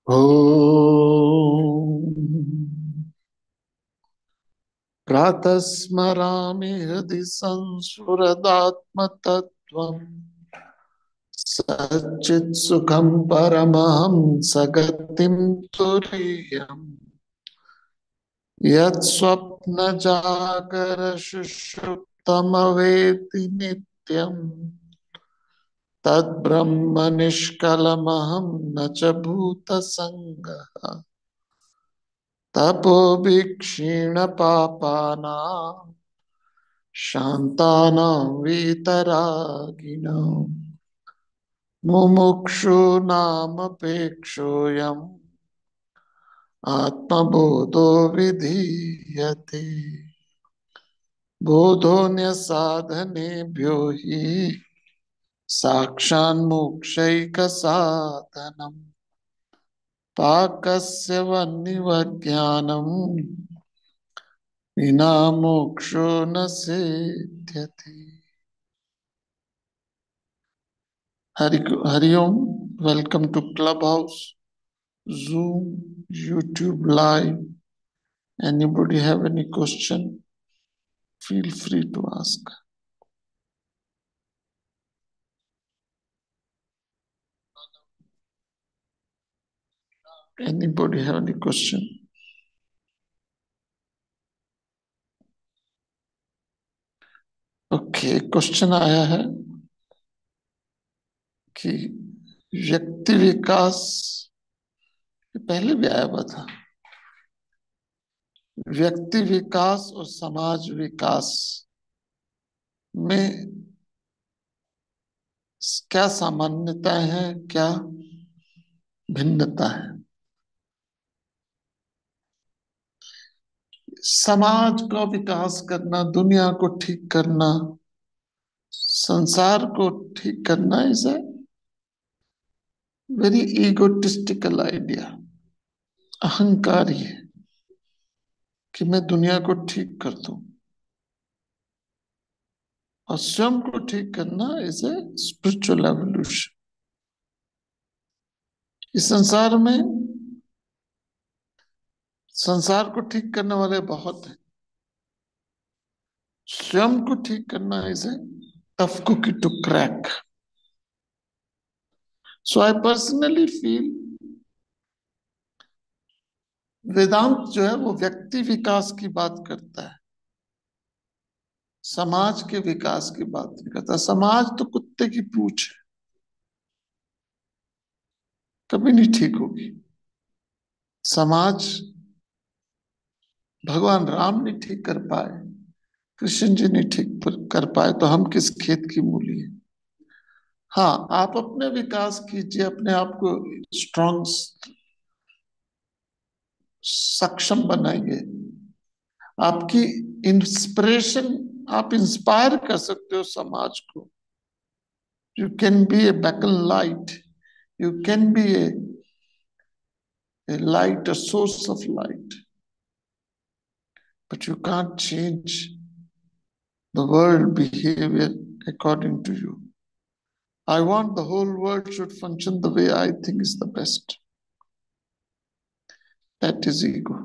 ॐ प्रातः स्मरामि हृदि संस्फुरदात्मतत्त्वम् सच्चित्सुखं परमहं सगतिं तुरीयम् यत्स्वप्नजागरसुषुप्तमवेति नित्यम् तद्ब्रह्म निष्कलमहं न च भूतसङ्गः तपोभिक्षीणपापानां शान्तानां वीतरागिणाम् मुमुक्षूणामपेक्षोऽयम् आत्मबोधो विधीयते बोधोऽन्यसाधनेभ्यो हि साक्षान्मोक्षैकसाधनम् पाकस्य वह्निवज्ञानम् विना मोक्षो न सिद्ध्यति। हरिओम, welcome to club house, Zoom, YouTube live. Anybody have any question? Feel free to ask. Anybody have any question? Okay, question आया है कि व्यक्ति विकास पहले भी आया हुआ था। व्यक्ति विकास और समाज विकास में क्या सामान्यता है, क्या भिन्नता है? समाज का विकास करना, दुनिया को ठीक करना, संसार को ठीक करना इज ए वेरी ईगोटिस्टिकल आइडिया। अहंकारी है कि मैं दुनिया को ठीक कर दूं, और स्वयं को ठीक करना इज ए स्पिरिचुअल एवोल्यूशन। इस संसार में संसार को ठीक करने वाले बहुत हैं, स्वयं को ठीक करना is a tough cookie to crack. So I personally feel Vedanta जो है वो व्यक्ति विकास की बात करता है, समाज के विकास की बात नहीं करता। समाज तो कुत्ते की पूंछ है, कभी नहीं ठीक होगी। समाज भगवान राम नहीं ठीक कर पाए, कृष्ण जी नहीं ठीक कर पाए, तो हम किस खेत की मूली है? हाँ, आप अपने विकास कीजिए, अपने आप को स्ट्रांग सक्षम बनाइए। आपकी इंस्पिरेशन, आप इंस्पायर कर सकते हो समाज को। You can be a beacon light, you can be a light, a source of light, but you can't change the world behavior according to you. I want the whole world should function the way I think is the best. That is ego.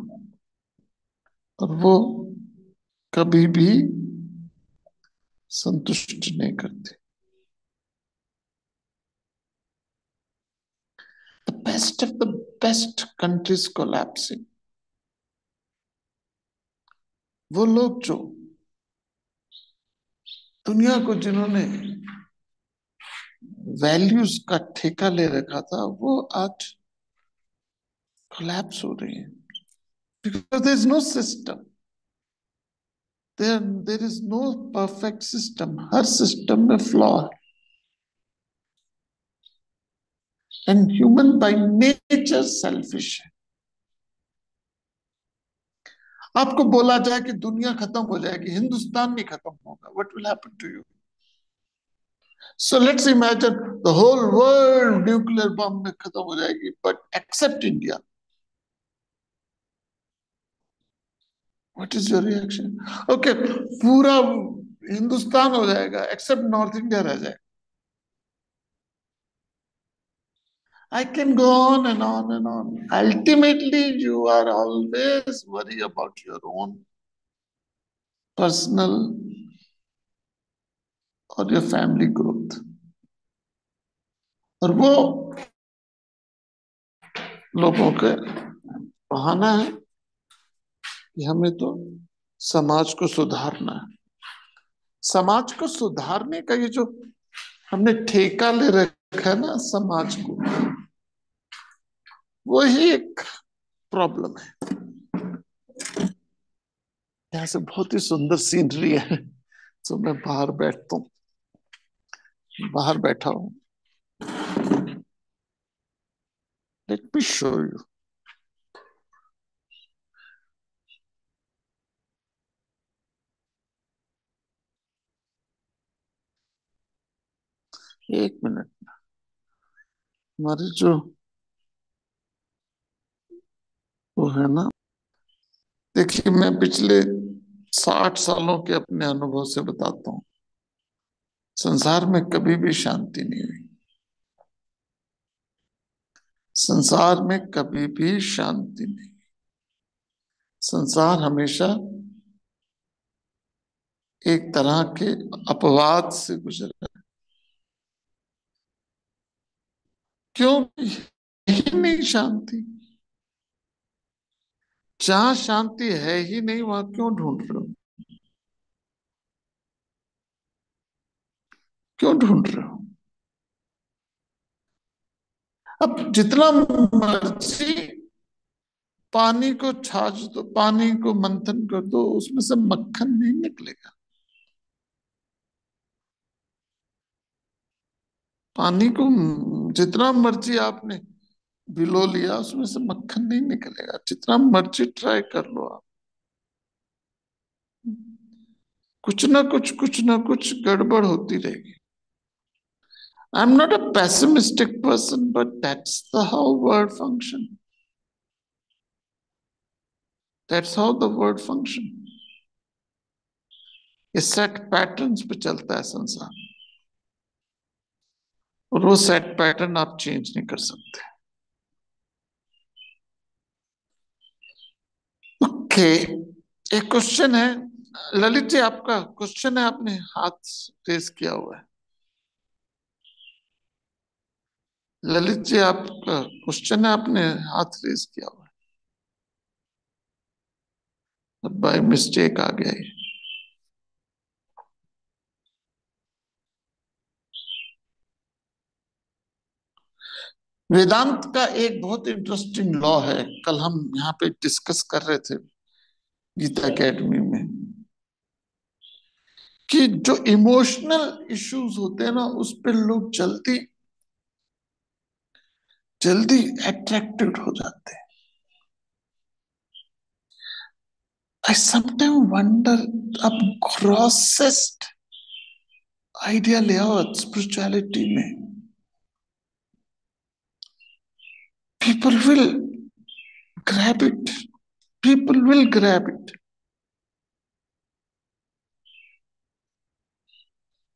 और वो कभी भी संतुष्ट नहीं करते। The best of the best countries collapsing. वो लोग जो दुनिया को जिन्होंने वैल्यूज का ठेका ले रखा था, वो आज कोलैप्स हो रही है। Because there is no system. There is no perfect system. Her system में फ्लॉ है। And human by nature selfish है। आपको बोला जाए कि दुनिया खत्म हो जाएगी, हिंदुस्तान नहीं खत्म होगा, what will happen to you? So let's imagine the whole world nuclear bomb में खत्म हो जाएगी, but except India. What is your reaction? Okay, पूरा हिंदुस्तान हो जाएगा एक्सेप्ट नॉर्थ इंडिया रह जाएगा। I can go on and on and on. Ultimately, you are always worry about your own personal और your family growth. और वो लोगों के बहाना है कि हमें तो समाज को सुधारना है। समाज को सुधारने का ये जो हमने ठेका ले रखा है ना समाज को, वही एक प्रॉब्लम है। यहाँ से बहुत ही सुंदर सीनरी है, तो मैं बाहर बैठता हूँ, बाहर बैठा हूँ। Let me show you. एक मिनट। हमारे जो वो है ना, देखिए मैं पिछले 60 सालों के अपने अनुभव से बताता हूँ, संसार में कभी भी शांति नहीं हुई। संसार में कभी भी शांति नहीं। संसार हमेशा एक तरह के अपवाद से गुजरा। क्यों ही नहीं शांति? जहां शांति है ही नहीं, वहां क्यों ढूंढ रहे हो? क्यों ढूंढ रहे हो? अब जितना मर्जी पानी को छाछ दो, पानी को मंथन कर दो, उसमें से मक्खन नहीं निकलेगा। पानी को जितना मर्जी आपने भिगो लिया, उसमें से मक्खन नहीं निकलेगा, जितना मर्जी ट्राई कर लो आप। कुछ ना कुछ गड़बड़ होती रहेगी। I am not a pessimistic person, but that's the how word function. That's how the word function. ये सेट पैटर्न्स पे चलता है संसार, और वो सेट पैटर्न आप चेंज नहीं कर सकते। ओके, एक क्वेश्चन है। ललित जी, आपका क्वेश्चन है, आपने हाथ रेज किया हुआ है। ललित जी, आपका क्वेश्चन है, आपने हाथ रेज किया हुआ है। बाय मिस्टेक आ गया ये। वेदांत का एक बहुत इंटरेस्टिंग लॉ है, कल हम यहाँ पे डिस्कस कर रहे थे गीता एकेडमी में, कि जो इमोशनल इश्यूज होते हैं ना, उस पर लोग जल्दी जल्दी अट्रैक्टेड हो जाते हैं। आई समटाइम वंडर, अब ग्रॉसेस्ट आइडिया ले आओ स्पिरिचुअलिटी में, people will grab it, people will grab it.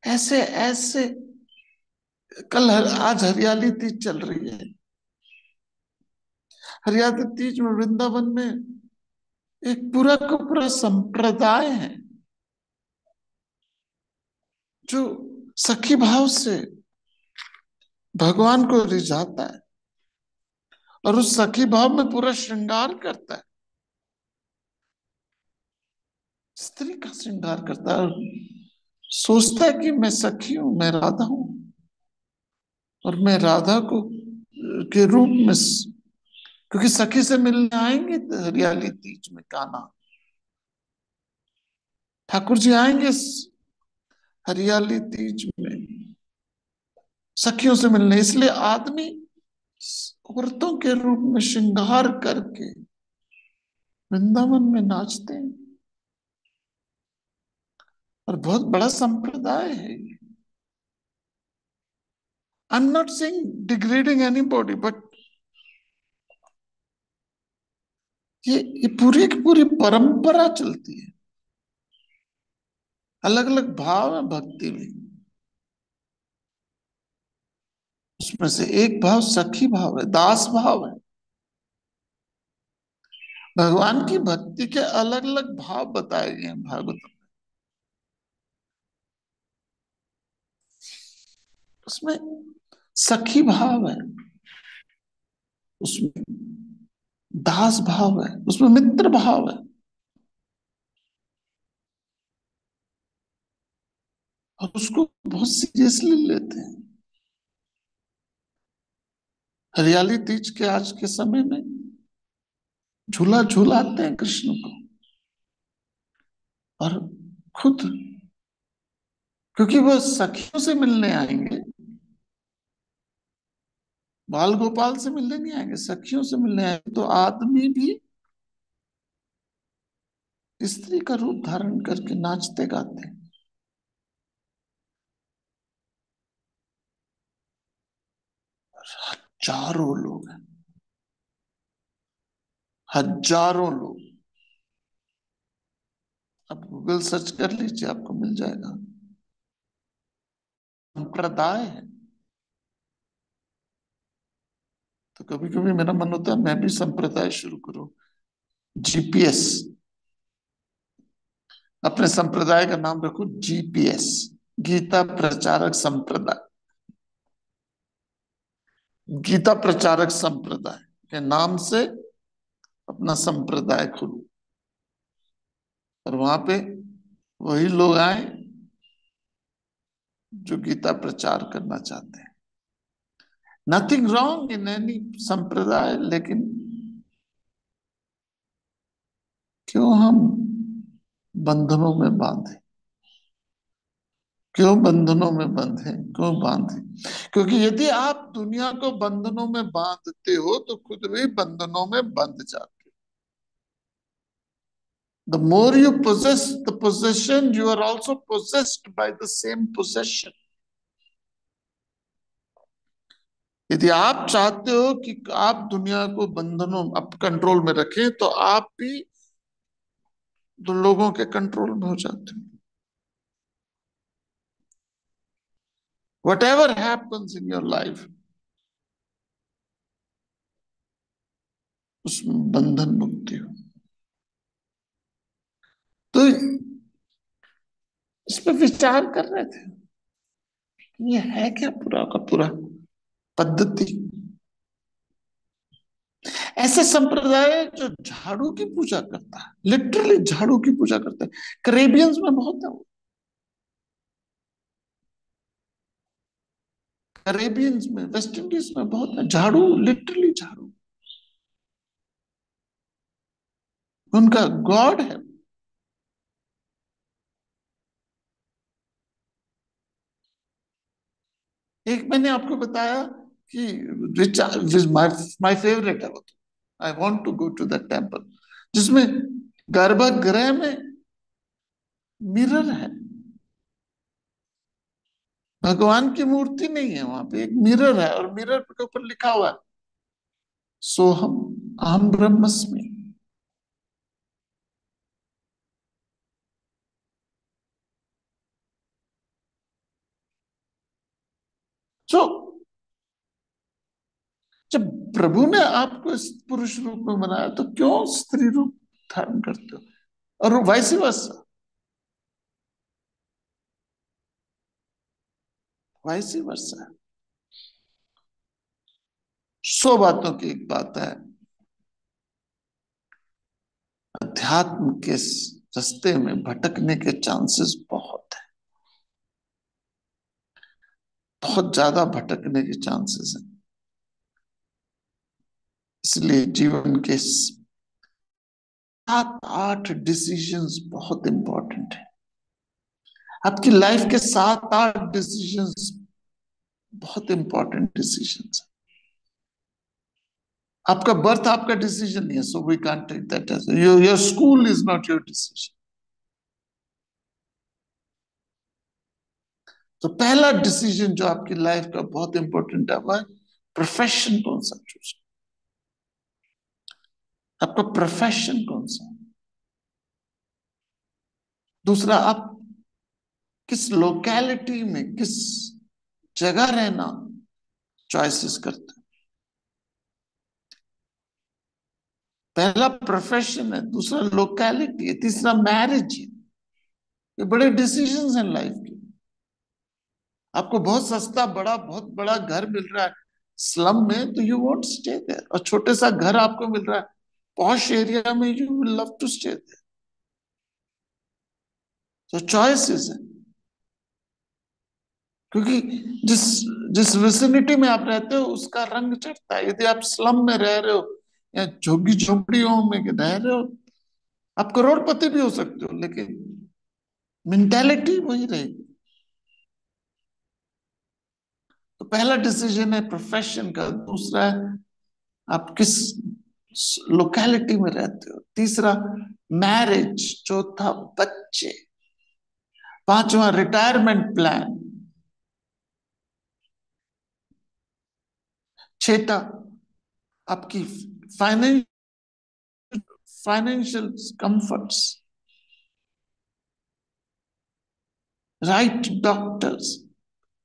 ऐसे ऐसे आज हरियाली तीज चल रही है। हरियाली तीज में वृंदावन में एक पूरा का पूरा संप्रदाय है जो सखी भाव से भगवान को रिझाता है, और उस सखी भाव में पूरा श्रृंगार करता है। स्त्री का श्रृंगार करता है और सोचता है कि मैं सखी हूं, मैं राधा हूं, और मैं राधा को के रूप में, क्योंकि सखी से मिलने आएंगे तो हरियाली तीज में कान्हा ठाकुर जी आएंगे हरियाली तीज में सखियों से मिलने, इसलिए आदमी औरतों के रूप में श्रृंगार करके वृंदावन में नाचते हैं, और बहुत बड़ा संप्रदाय है। I am not saying degrading anybody, but ये पूरी की पूरी परंपरा चलती है। अलग अलग भाव है भक्ति में। उसमें से एक भाव सखी भाव है, दास भाव है। भगवान की भक्ति के अलग अलग भाव बताए गए हैं भागवत में। उसमें सखी भाव है, उसमें दास भाव है, उसमें मित्र भाव है। और उसको बहुत सीरियसली लेते हैं। हरियाली तीज के आज के समय में झूला झूलाते हैं कृष्ण को। और खुद, क्योंकि वो सखियों से मिलने आएंगे, बाल गोपाल से मिलने नहीं आएंगे, सखियों से मिलने आएंगे, तो आदमी भी स्त्री का रूप धारण करके नाचते गाते हैं। हजारों लोग हैं, हजारों लोग। आप गूगल सर्च कर लीजिए, आपको मिल जाएगा। संप्रदाय है। तो कभी कभी मेरा मन होता है मैं भी संप्रदाय शुरू करूं। जीपीएस, अपने संप्रदाय का नाम रखो जीपीएस, गीता प्रचारक संप्रदाय। गीता प्रचारक संप्रदाय के नाम से अपना संप्रदाय खोलो, और वहां पे वही लोग आए जो गीता प्रचार करना चाहते हैं। नथिंग रॉन्ग इन एनी संप्रदाय, लेकिन क्यों हम बंधनों में बांधे, क्यों बंधनों में बंधे, क्यों बांधे? क्योंकि यदि आप दुनिया को बंधनों में बांधते हो तो खुद भी बंधनों में बंध जाते हो। The more you possess the possession, you are also possessed by the same possession. यदि आप चाहते हो कि आप दुनिया को बंधनों आप कंट्रोल में रखें, तो आप भी दो लोगों के कंट्रोल में हो जाते हो। Whatever happens in your life, उसमें बंधन मुक्ति हो। तो इस पर विचार कर रहे थे, ये है क्या पूरा का पूरा पद्धति। ऐसे संप्रदाय है जो झाड़ू की पूजा करता है, लिटरली झाड़ू की पूजा करता है। करेबियंस में बहुत है वो, करेबियंस में, वेस्ट इंडीज में बहुत है झाड़ू, लिटरली झाड़ू उनका गॉड है। एक मैंने आपको बताया कि विच माय माय फेवरेट है वो, I want to go to that temple, जिसमें गर्भगृह में मिरर है। भगवान की मूर्ति नहीं है वहां पे, एक मिरर है, और मिरर के ऊपर लिखा हुआ है सोहम अहम ब्रह्मस्मि। जो जब प्रभु ने आपको इस पुरुष रूप में बनाया, तो क्यों स्त्री रूप धारण करते हो? और वैसी वर्षा, वैसी वर्षा। सौ बातों की एक बात है, अध्यात्म के रास्ते में भटकने के चांसेस बहुत है, बहुत ज्यादा भटकने के चांसेस है। इसलिए जीवन के 7-8 डिसीजंस बहुत इंपॉर्टेंट है। आपकी लाइफ के 7-8 डिसीजंस बहुत इंपॉर्टेंट डिसीजंस है। आपका बर्थ आपका डिसीजन नहीं है, so we can't take that as your school is not your decision. तो पहला डिसीजन जो आपकी लाइफ का बहुत इंपॉर्टेंट है, वह प्रोफेशन कौन सा चूज, आपका प्रोफेशन कौन सा। दूसरा, आप किस लोकेलिटी में, किस जगह रहना चॉइसेस करते हैं। पहला प्रोफेशन है, दूसरा लोकेलिटी है, तीसरा मैरिज है। ये बड़े डिसीजंस हैं लाइफ के। आपको बहुत सस्ता बहुत बड़ा घर मिल रहा है स्लम में, तो यू वोंट स्टे देयर। और छोटे सा घर आपको मिल रहा है पॉश एरिया में, you will love to stay there. तो चॉइसेस है। क्योंकि जिस जिस विसिनिटी में आप रहते हो उसका रंग चढ़ता है। यदि आप स्लम में रह रहे हो या झुग्गी झोपड़ियों में रह रहे हो, आप करोड़पति भी हो सकते हो, लेकिन मेंटेलिटी वही रहेगी। तो पहला डिसीजन है प्रोफेशन का, दूसरा है आप किस लोकेलिटी में रहते हो, तीसरा मैरिज, चौथा बच्चे, पांचवा रिटायरमेंट प्लान, छठा आपकी finance financial comforts, right doctors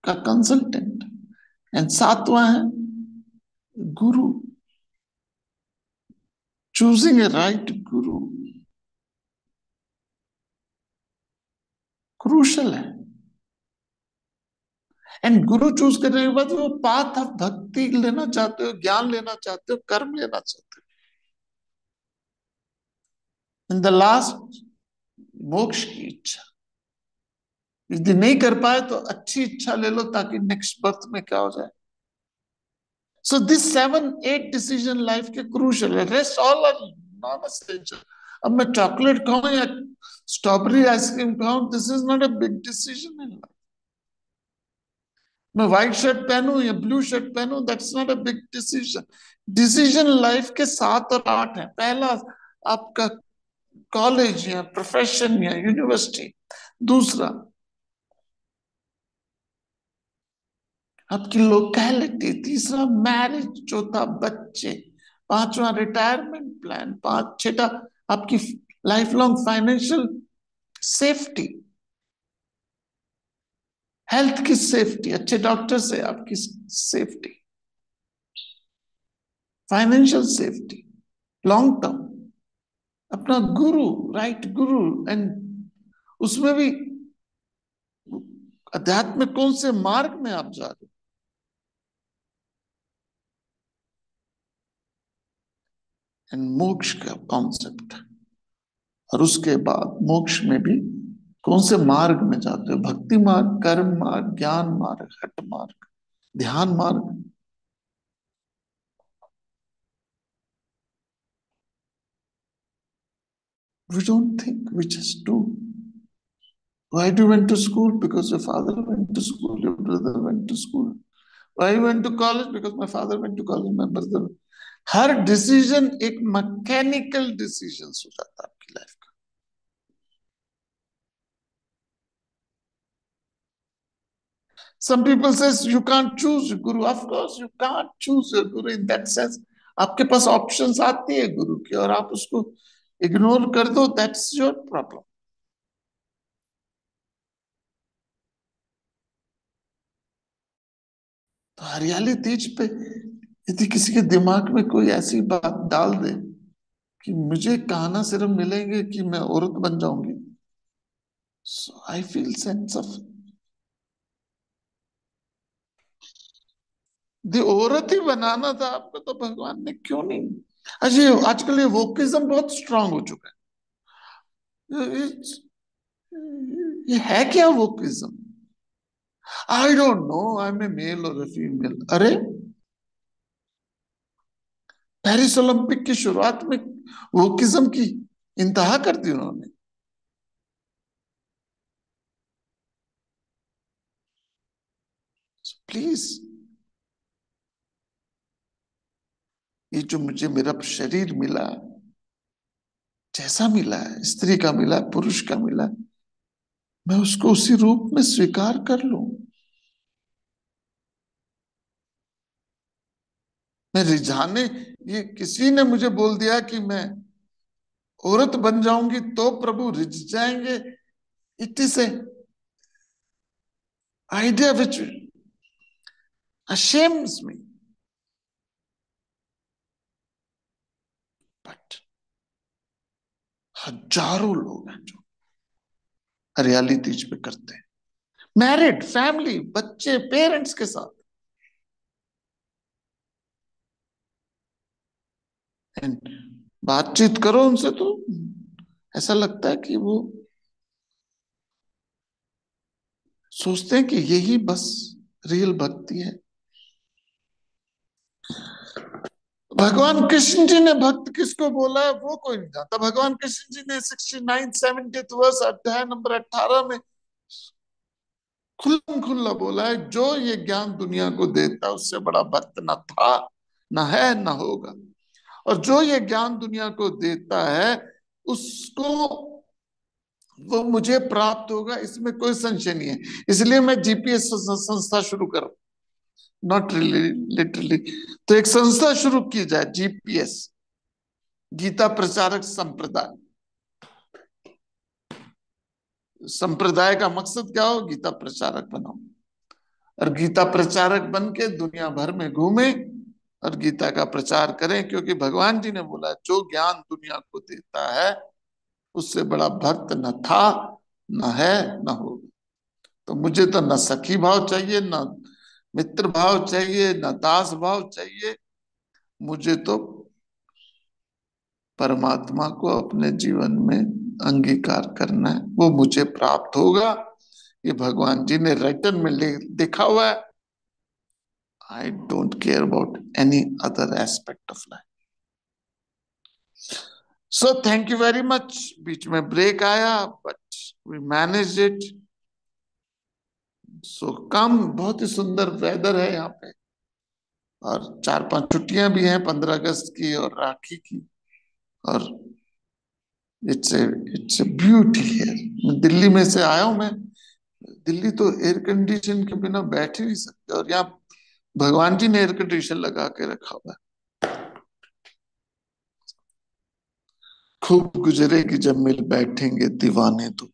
का कंसल्टेंट, एंड सातवां है गुरु, choosing a right Guru crucial है। एंड गुरु चूज करने के बाद वो पाथ ऑफ भक्ति लेना चाहते हो, ज्ञान लेना चाहते हो, कर्म लेना चाहते हो, इन द लास्ट मोक्ष की इच्छा। यदि नहीं कर पाए तो अच्छी इच्छा ले लो, ताकि नेक्स्ट बर्थ में क्या हो जाए। सो दिस 7 8 डिसीजन लाइफ के क्रूशल है, rest all are non essential. अब मैं चॉकलेट खाऊं या स्ट्रॉबेरी आइसक्रीम खाऊं, this is not a big decision in life. मैं व्हाइट शर्ट पहनूं या ब्लू शर्ट पहनूं, that's not a big decision. Decision life के 7 और 8 है। पहला आपका कॉलेज या प्रोफेशन या यूनिवर्सिटी, दूसरा आपकी लोकेलिटी, तीसरा मैरिज, चौथा बच्चे, पांचवा रिटायरमेंट प्लान, छठा आपकी life long financial safety, health की सेफ्टी, अच्छे डॉक्टर से आपकी safety, financial safety, long term, अपना गुरु, राइट गुरु। एंड उसमें भी अध्यात्म में कौन से मार्ग में आप जा रहे हो, एंड मोक्ष का कॉन्सेप्ट। और उसके बाद मोक्ष में भी कौन से मार्ग में जाते हो, भक्ति मार्ग, कर्म मार्ग, ज्ञान मार्ग, हठ मार्ग, ध्यान मार्ग। We don't think, we just do. Why do you went to school? Because your father went to school, your brother went to school. Why you went to college? Because my father went to college, my brother. Her decision एक mechanical decision हो जाता है आपकी life का। Some people says you can't choose guru. Of course you can't choose your guru in that sense. आपके पास options आती है गुरु की, और आप उसको इग्नोर कर दो, दैट्स योर प्रॉब्लम। तो हरियाली तीज पे यदि किसी के दिमाग में कोई ऐसी बात डाल दे कि मुझे कान्हा सिर्फ मिलेंगे कि मैं औरत बन जाऊंगी, so I feel sense of the, औरत ही बनाना था आपको तो भगवान ने क्यों नहीं। अच्छा, आजकल ये वोकिज्म बहुत स्ट्रांग हो चुका है। ये है क्या wokeism? I don't know, I am a male और फीमेल। अरे पेरिस ओलंपिक की शुरुआत में वोकिज्म की इंतहा कर दी उन्होंने। प्लीज, ये जो मुझे मेरा शरीर मिला, जैसा मिला है, स्त्री का मिला, पुरुष का मिला, मैं उसको उसी रूप में स्वीकार कर लूं। मैं रिझाने, ये किसी ने मुझे बोल दिया कि मैं औरत बन जाऊंगी तो प्रभु रिझ जाएंगे, it is a idea which ashames me. हजारों लोग हैं जो हरियाली तीज पे करते हैं, मैरिड फैमिली, बच्चे, पेरेंट्स के साथ। And बातचीत करो उनसे तो ऐसा लगता है कि वो सोचते हैं कि यही बस रियल भक्ति है। भगवान कृष्ण जी ने भक्त किसको बोला है वो कोई नहीं जानता। भगवान कृष्ण जी ने 69 70 वर्ष अध्याय नंबर 18 में खुल्लम खुल्ला बोला है, जो ये ज्ञान दुनिया को देता उससे बड़ा भक्त न था, न है, न होगा। और जो ये ज्ञान दुनिया को देता है उसको वो मुझे प्राप्त होगा, इसमें कोई संशय नहीं है। इसलिए मैं जीपीएस संस्था शुरू कर, नॉट लिटरली, तो एक संस्था शुरू की जाए, जीपीएस, गीता प्रचारक संप्रदाय। संप्रदाय का मकसद क्या हो? गीता प्रचारक बनाओ, और गीता प्रचारक बन के दुनिया भर में घूमे और गीता का प्रचार करें, क्योंकि भगवान जी ने बोला जो ज्ञान दुनिया को देता है उससे बड़ा भक्त न था, न है, न होगा। तो मुझे तो न सखी भाव चाहिए, न मित्र भाव चाहिए, न दास भाव चाहिए। मुझे तो परमात्मा को अपने जीवन में अंगीकार करना है, वो मुझे प्राप्त होगा। ये भगवान जी ने रिटर्न में लिखा हुआ है। I don't care about any other aspect of life. So thank you very much. बीच में ब्रेक आया but we manage it. So come, बहुत ही सुंदर वेदर है यहाँ पे, और 4 5 छुट्टियां भी हैं, 15 अगस्त की और राखी की। और it's a it's a beauty है। मैं दिल्ली में से आया हूं। मैं दिल्ली तो एयर कंडीशन के बिना बैठ ही नहीं सकते, और यहाँ भगवान जी ने एयर कंडीशन लगा के रखा हुआ है। खूब गुजरेगी जब मिल बैठेंगे दीवाने तो,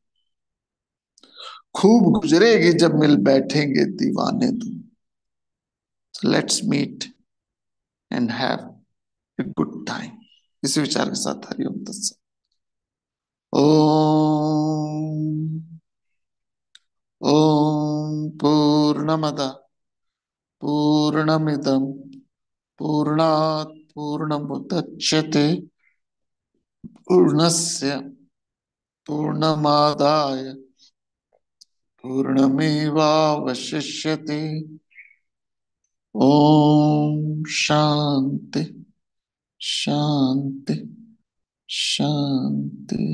खूब गुजरेगी जब मिल बैठेंगे दीवाने तो। Let's meet and have a good time. इसी विचार के साथ हरिओम तत्सत। ओम। ओम पूर्णमद पूर्णमिदं पूर्णात् पूर्णमुदच्यते पूर्णस्य पूर्णमादाय पूर्णमेवावशिष्यते। ओम शांति शांति शांति।